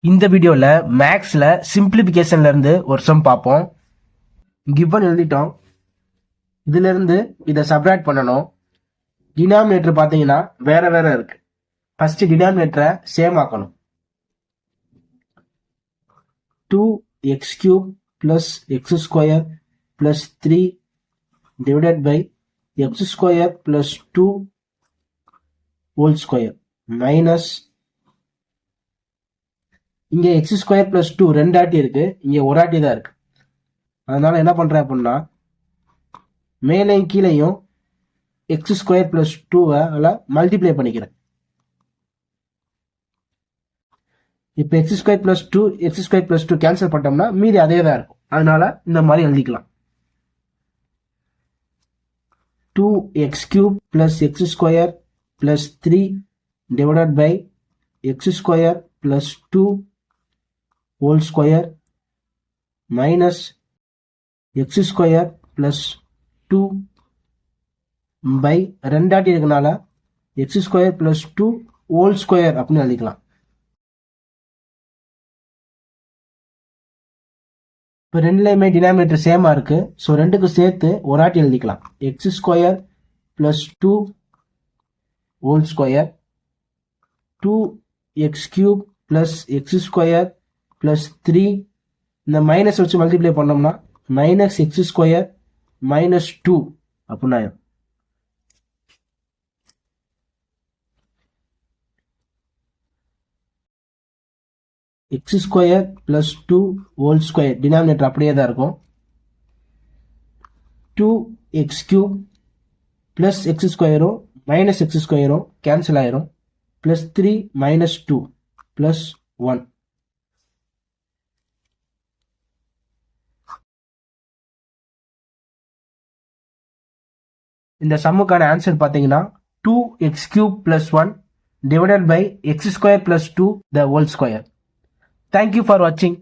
இந்த வீடியோல மேக்ஸ்ல சிம்பிளிபிகேஷன்ல இருந்து ஒரு சம் பார்ப்போம். கிவன் எழுதிட்டோம். இதுல இருந்து இதை சப்ராக்ட் பண்ணணும். டினாமினேட்டர் பாத்தீங்கன்னா வேற வேற இருக்கு. ஃபர்ஸ்ட் டினாமினேட்டரை சேம் ஆக்கணும். 2x³ plus x² plus 3 divided by x² plus 2 whole square minus இங்க x² plus 2 ரெண்டு ஆட்டி இருக்கு, இங்க ஒரு ஆட்டி தான் இருக்கு. அதனால என்ன பண்றேன் அப்படின்னா மேலையும் கீழையும் x² plus 2 மல்டிப்ளை பண்ணிக்கிறேன். இப்ப x² plus 2 x² plus 2 cancel பண்ணிட்டோம்னா மீதி அதே தான் இருக்கும். அதனால இந்த மாதிரி எழுதிக்கலாம். 2x³ plus x² plus 3 divided by x² plus 2 whole square minus x² plus 2 by ரெண்டாட்டி இருக்கனால x² plus 2 whole square அப்படின்னு எழுதிக்கலாம். இப்போ ரெண்டுலையுமே டினாமினேட்டர் சேமா இருக்கு. ஸோ ரெண்டுக்கு சேர்த்து ஒரு ஆட்டி எழுதிக்கலாம். x² plus 2 whole square 2x³ plus x² plus 3 இந்த மைனஸ் வச்சு மல்டிப்ளை பண்ணோம்னா மைனஸ் x² minus 2 அப்படின்னா x² plus 2 whole square denominator அப்படியே தான் இருக்கும். 2x³ plus x² minus x² cancel ஆயிரும். plus 3 minus 2 plus 1. இந்த சம்முக்கான ஆன்சர் பார்த்தீங்கன்னா 2x³ plus 1 divided by x² plus 2 the whole square. Thank you for watching.